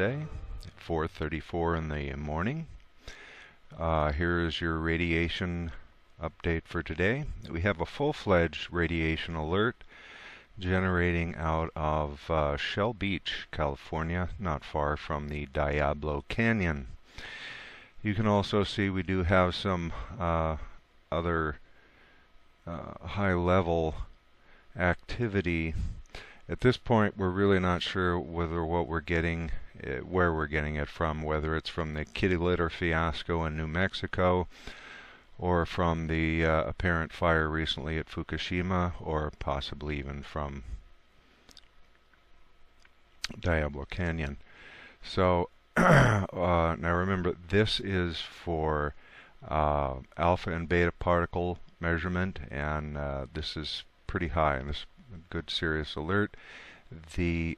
Sunday at 4:34 in the morning. Here is your radiation update for today. We have a full-fledged radiation alert generating out of Shell Beach, California, not far from the Diablo Canyon. You can also see we do have some other high-level activity. At this point, we're really not sure whether what we're getting, where we're getting it from, whether it's from the kitty litter fiasco in New Mexico, or from the apparent fire recently at Fukushima, or possibly even from Diablo Canyon. So now remember, this is for alpha and beta particle measurement, and this is pretty high, and this is a good serious alert. The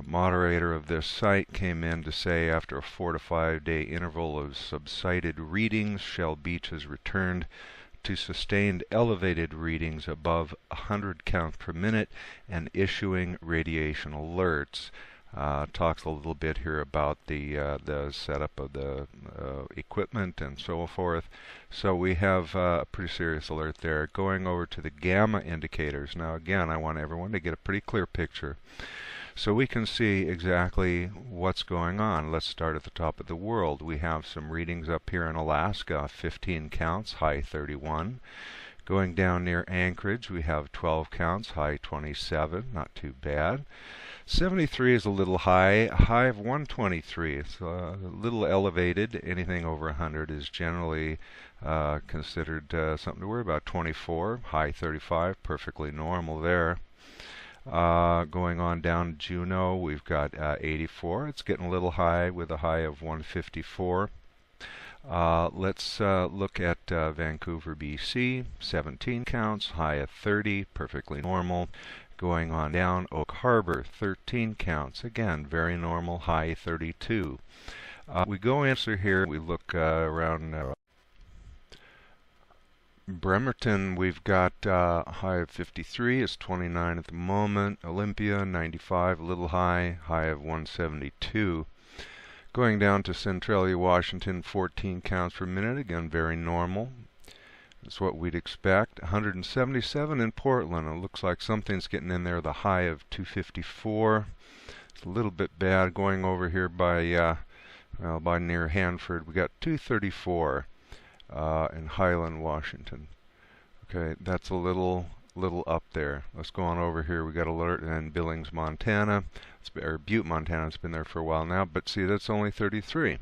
moderator of this site came in to say after a 4 to 5 day interval of subsided readings, Shell Beach has returned to sustained elevated readings above 100 counts per minute and issuing radiation alerts. Talks a little bit here about the setup of the equipment and so forth. So we have a pretty serious alert there. Going over to the gamma indicators. Now again, I want everyone to get a pretty clear picture so we can see exactly what's going on. Let's start at the top of the world. We have some readings up here in Alaska, 15 counts, high 31. Going down near Anchorage, we have 12 counts, high 27, not too bad. 73 is a little high of 123. It's a little elevated. Anything over 100 is generally considered something to worry about. 24, high 35, perfectly normal there. Going on down Juneau, we've got 84. It's getting a little high with a high of 154. Let's look at Vancouver, BC, 17 counts, high of 30, perfectly normal. Going on down, Oak Harbor, 13 counts, again, very normal, high 32. We go into here, we look around Bremerton, we've got high of 53, it's 29 at the moment. Olympia, 95, a little high of 172. Going down to Centralia, Washington, 14 counts per minute, again, very normal. That's what we'd expect. 177 in Portland. It looks like something's getting in there. The high of 254. It's a little bit bad. Going over here by near Hanford, we got 234 in Highland, Washington. Okay, that's a little up there. Let's go on over here. We got alert in Billings, Montana, or Butte, Montana. It's been there for a while now, but see, that's only 33.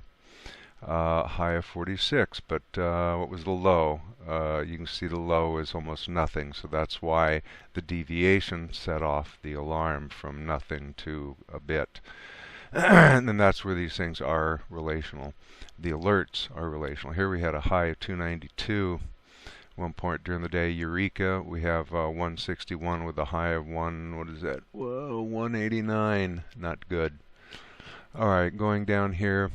High of 46, but what was the low? You can see the low is almost nothing, so that's why the deviation set off the alarm from nothing to a bit. And then that's where these things are relational. The alerts are relational. Here we had a high of 292. One point during the day. Eureka, we have 161 with a high of 189. Not good. All right, going down here.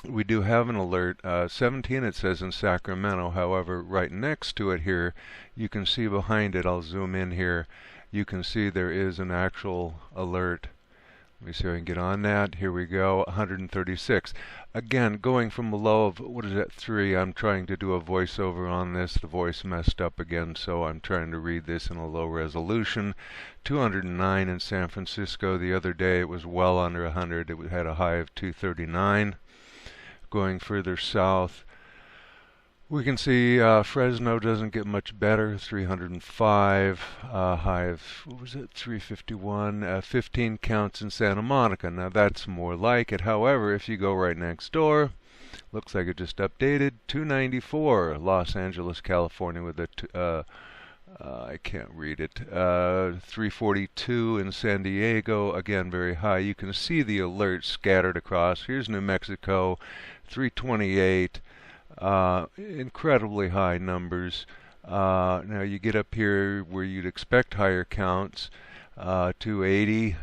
We do have an alert, 17 it says in Sacramento. However, right next to it here, you can see behind it, I'll zoom in here, you can see there is an actual alert. Let me see if I can get on that. Here we go, 136. Again, going from a low of, 3, I'm trying to do a voiceover on this. The voice messed up again, so I'm trying to read this in a low resolution. 209 in San Francisco. The other day it was well under 100. It had a high of 239. Going further south, we can see Fresno doesn't get much better, 305, high of, 351, 15 counts in Santa Monica. Now that's more like it. However, if you go right next door, looks like it just updated, 294, Los Angeles, California with a, I can't read it, 342 in San Diego, again very high. You can see the alerts scattered across. Here's New Mexico, 328, incredibly high numbers. Now you get up here where you'd expect higher counts, 280.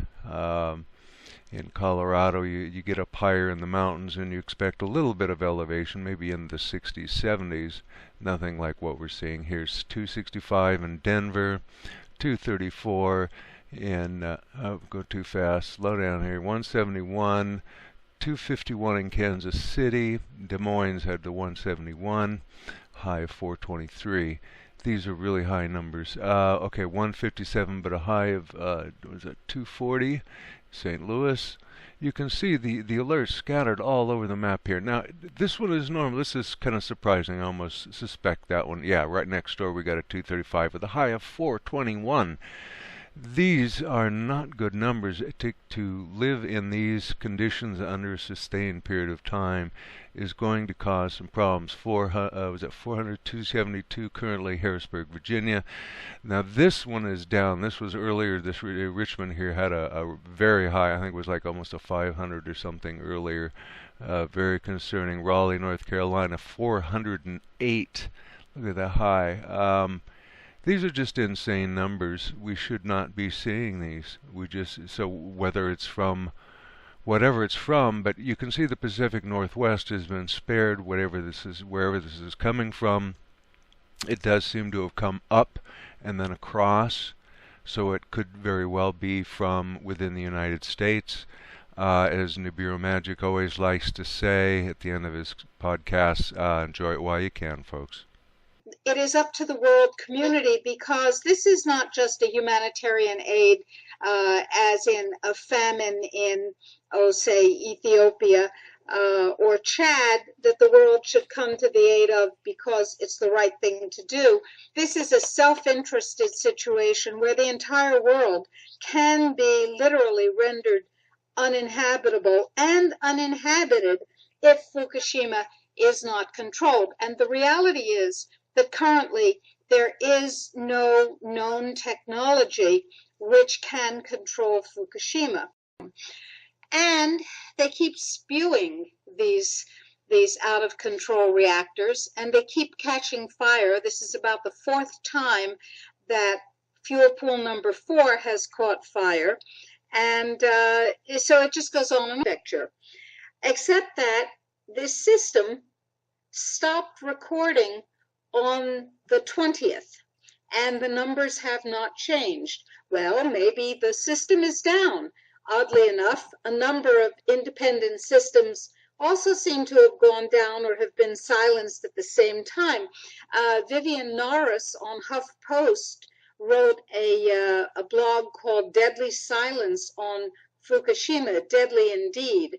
In Colorado, you get up higher in the mountains and you expect a little bit of elevation, maybe in the 60s, 70s. Nothing like what we're seeing here. 265 in Denver, 234 And I'll go too fast. Slow down here. 171, 251 in Kansas City. Des Moines had the 171, high of 423. These are really high numbers. Okay, 157, but a high of was it 240? St. Louis. You can see the alerts scattered all over the map here. Now, this one is normal. This is kind of surprising. I almost suspect that one. Yeah, right next door we got a 235 with a high of 421. These are not good numbers. To live in these conditions under a sustained period of time is going to cause some problems. Was it 400, 272 currently, Harrisburg, Virginia. Now this one is down. This was earlier. This Richmond here had a very high. I think it was like almost a 500 or something earlier. Very concerning. Raleigh, North Carolina, 408. Look at that high. These are just insane numbers. We should not be seeing these. So whether it's from whatever it's from, but you can see the Pacific Northwest has been spared, wherever this is coming from. It does seem to have come up and then across, so it could very well be from within the United States. As Nibiru Magic always likes to say at the end of his podcast, enjoy it while you can, folks. It is up to the world community, because this is not just a humanitarian aid, as in a famine in, say, Ethiopia or Chad, that the world should come to the aid of because it's the right thing to do. This is a self-interested situation where the entire world can be literally rendered uninhabitable and uninhabited if Fukushima is not controlled. And the reality is that currently there is no known technology which can control Fukushima. And they keep spewing these out of control reactors, and they keep catching fire. This is about the fourth time that fuel pool number 4 has caught fire. And so it just goes on in a picture. Except that this system stopped recording on the 20th, and the numbers have not changed. Well, maybe the system is down. Oddly enough, a number of independent systems also seem to have gone down or have been silenced at the same time. Vivian Norris on HuffPost wrote a blog called Deadly Silence on Fukushima, deadly indeed.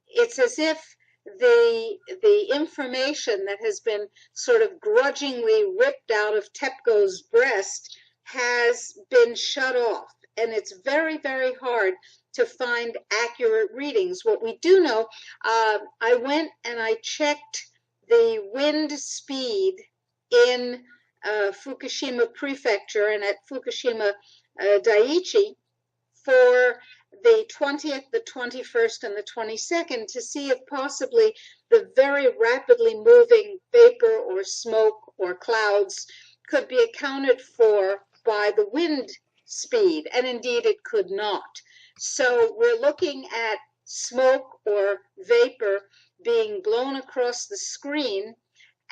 It's as if the information that has been sort of grudgingly ripped out of TEPCO's breast has been shut off, and it's very, very hard to find accurate readings. What we do know, I went and I checked the wind speed in Fukushima Prefecture and at Fukushima Daiichi for the 20th, the 21st, and the 22nd to see if possibly the very rapidly moving vapor or smoke or clouds could be accounted for by the wind speed, and indeed it could not. So we're looking at smoke or vapor being blown across the screen,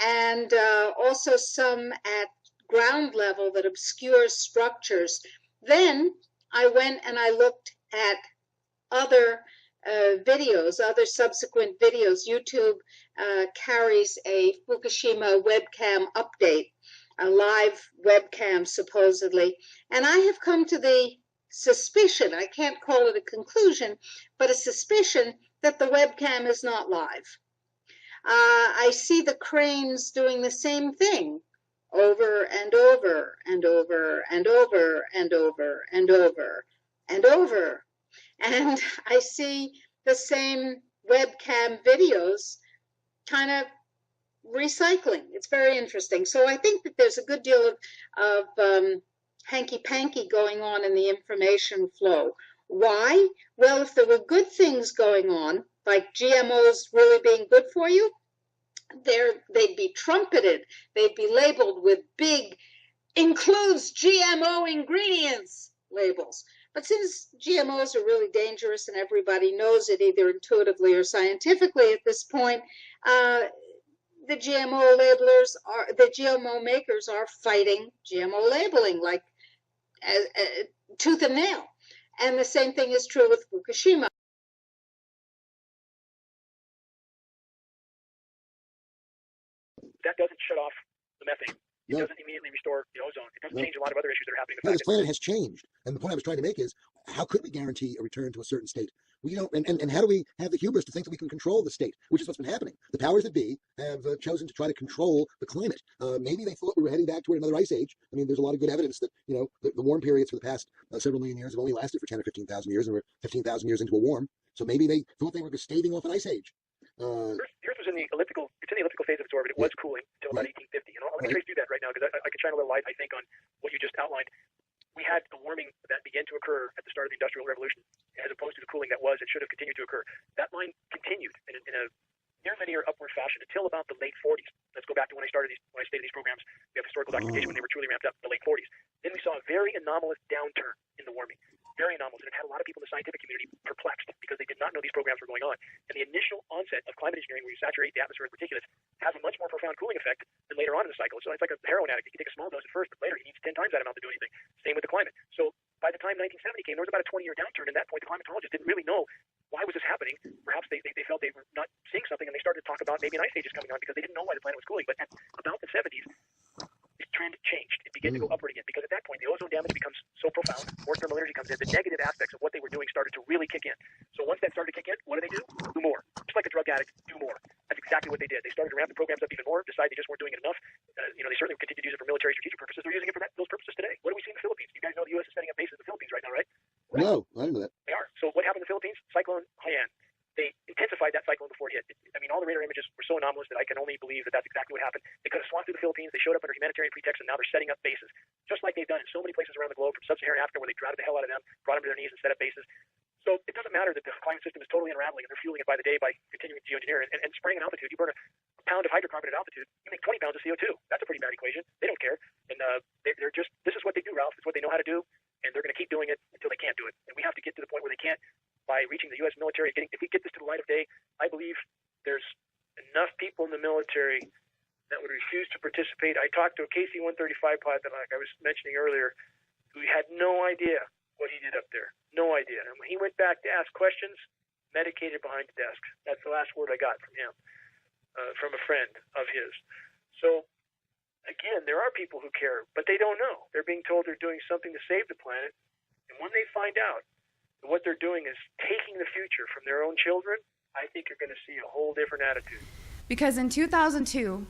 and also some at ground level that obscures structures. Then I went and I looked at other videos, other subsequent videos. YouTube carries a Fukushima webcam update, a live webcam supposedly, and I have come to the suspicion, I can't call it a conclusion, but a suspicion that the webcam is not live. I see the cranes doing the same thing over and over and over and over and over and over and over. And I see the same webcam videos kind of recycling. It's very interesting. So I think that there's a good deal of hanky-panky going on in the information flow. Why? Well, if there were good things going on, like GMOs really being good for you, they'd be trumpeted. They'd be labeled with big, includes GMO ingredients labels. But since GMOs are really dangerous and everybody knows it either intuitively or scientifically at this point, the GMO makers are fighting GMO labeling. Like tooth and nail. And the same thing is true with Fukushima. That doesn't shut off the methane. It doesn't immediately restore the ozone. It doesn't change a lot of other issues that are happening. This planet has changed. And the point I was trying to make is, how could we guarantee a return to a certain state? We don't, and how do we have the hubris to think that we can control the state, which is what's been happening? The powers that be have chosen to try to control the climate. Maybe they thought we were heading back toward another ice age. I mean, there's a lot of good evidence that, the warm periods for the past several million years have only lasted for 10 or 15,000 years, and we're 15,000 years into a warm. So maybe they thought they were staving off an ice age. The Earth was in the elliptical phase of its orbit. It was cooling until about 1850. Let me trace through that right now, because I could shine a little light, I think, on what you just outlined. We had the warming that began to occur at the start of the Industrial Revolution, as opposed to the cooling that should have continued to occur. That line continued in a near linear upward fashion until about the late 40s. Let's go back to when I stated these programs. We have historical documentation when they were truly ramped up in the late 40s. Then we saw a very anomalous downturn in the warming. Very anomalous, and it had a lot of people in the scientific community perplexed because they did not know these programs were going on. And the initial onset of climate engineering, where you saturate the atmosphere with particulates, has a much more profound cooling effect than later on in the cycle. So it's like a heroin addict. You can take a small dose at first, but later he needs 10 times that amount to do anything. Same with the climate. So by the time 1970 came, there was about a 20-year downturn. And at that point, the climatologists didn't really know why was this happening. Perhaps they felt they were not seeing something, and they started to talk about maybe an ice age is coming on because they didn't know why the planet was cooling. But at about the 70s, this trend changed. It began to go upward again, because at that point, the ozone damage becomes so profound, more thermal energy comes in, the negative aspects of what they were doing started to really kick in. So once that started to kick in, what do? Do more. Just like a drug addict, do more. That's exactly what they did. They started to ramp the programs up even more, decided they just weren't doing it enough. They certainly continued to use it for military strategic purposes. They're using it for those purposes today. What do we see in the Philippines? You guys know the U.S. is setting up bases in the Philippines right now, right? No, I didn't know that. They are. So what happened in the Philippines? Cyclone Haiyan. They intensified that cyclone before it hit. All the radar images were so anomalous that I can only believe that that's exactly what happened. They could have swamped through the Philippines. They showed up under humanitarian pretext, and now they're setting up bases, just like they've done in so many places around the globe, from sub-Saharan Africa, where they drove the hell out of them, brought them to their knees, and set up bases. So it doesn't matter that the climate system is totally unraveling, and they're fueling it by the day by continuing to geoengineer. And spraying at altitude, you burn a pound of hydrocarbon at altitude, you make 20 pounds of CO2. That's a pretty bad equation. They don't care. And they're just, this is what they do, Ralph. It's what they know how to do, and they're going to keep doing it until they can't do it. And we have to get to the point where they can't, by reaching the U.S. military. If we get this to the light of day, I believe there's enough people in the military that would refuse to participate. I talked to a KC-135 pilot that, like I was mentioning earlier, who had no idea what he did up there. No idea. And when he went back to ask questions, medicated behind the desk. That's the last word I got from him, from a friend of his. So, again, there are people who care, but they don't know. They're being told they're doing something to save the planet. And when they find out that what they're doing is taking the future from their own children, I think you're going to see a whole different attitude. Because in 2002,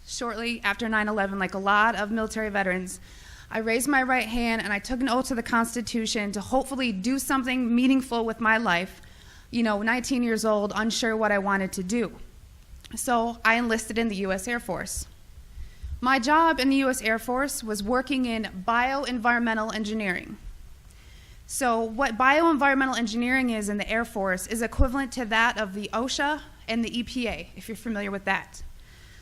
shortly after 9/11, like a lot of military veterans, I raised my right hand and I took an oath to the Constitution to hopefully do something meaningful with my life. 19 years old, unsure what I wanted to do. So I enlisted in the U.S. Air Force. My job in the U.S. Air Force was working in bioenvironmental engineering. So what bioenvironmental engineering is in the Air Force is equivalent to that of the OSHA and the EPA, if you're familiar with that.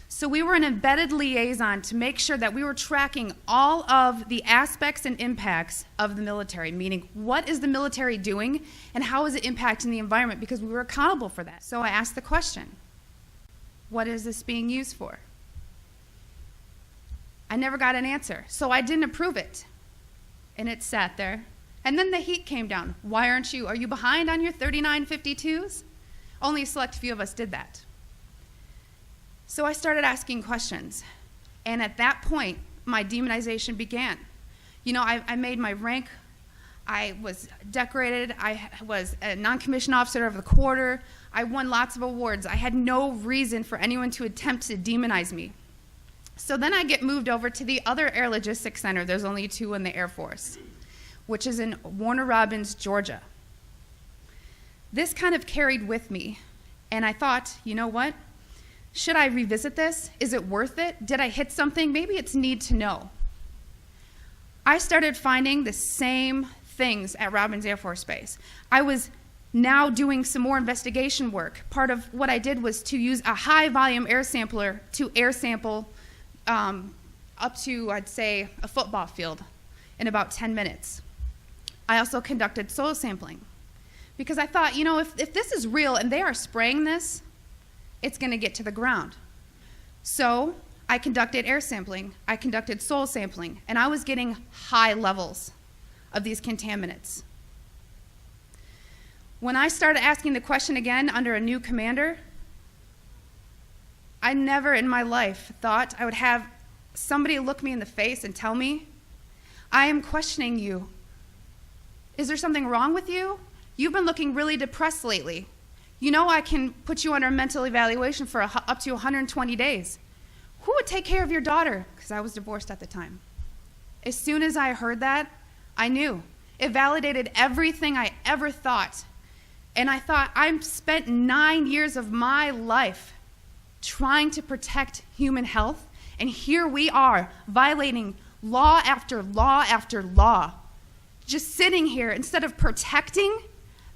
So we were an embedded liaison to make sure that we were tracking all of the aspects and impacts of the military, meaning what is the military doing and how is it impacting the environment, because we were accountable for that. So I asked the question, what is this being used for? I never got an answer, so I didn't approve it. And it sat there. And then the heat came down. Why aren't you? Are you behind on your 3952s? Only a select few of us did that. So I started asking questions. And at that point, my demonization began. I made my rank. I was decorated. I was a non-commissioned officer of the quarter. I won lots of awards. I had no reason for anyone to attempt to demonize me. So then I get moved over to the other Air Logistics Center. There's only 2 in the Air Force, which is in Warner Robins, Georgia. This kind of carried with me, and I thought, you know what? Should I revisit this? Is it worth it? Did I hit something? Maybe it's need to know. I started finding the same things at Robins Air Force Base. I was now doing some more investigation work. Part of what I did was to use a high volume air sampler to air sample up to, I'd say, a football field in about 10 minutes. I also conducted soil sampling because I thought, if this is real and they are spraying this, it's going to get to the ground. So I conducted air sampling, I conducted soil sampling, and I was getting high levels of these contaminants. When I started asking the question again under a new commander, I never in my life thought I would have somebody look me in the face and tell me, I am questioning you. Is there something wrong with you? You've been looking really depressed lately. You know I can put you under a mental evaluation for up to 120 days. Who would take care of your daughter? Because I was divorced at the time. As soon as I heard that, I knew. It validated everything I ever thought. And I thought, I've spent 9 years of my life trying to protect human health, and here we are violating law after law after law. Just sitting here, instead of protecting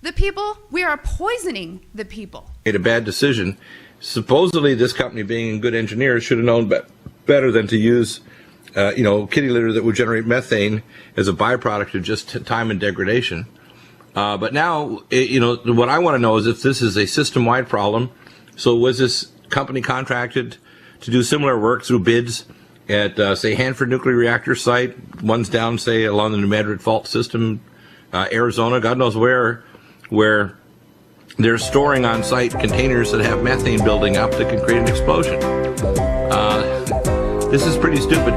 the people, we are poisoning the people. Made a bad decision. Supposedly, this company, being good engineers, should have known better than to use, kitty litter that would generate methane as a byproduct of just time and degradation. But now, what I want to know is if this is a system-wide problem. So was this company contracted to do similar work through bids at, say, Hanford Nuclear Reactor Site, one's down, say, along the New Madrid Fault System, Arizona, God knows where they're storing on site containers that have methane building up that can create an explosion. This is pretty stupid.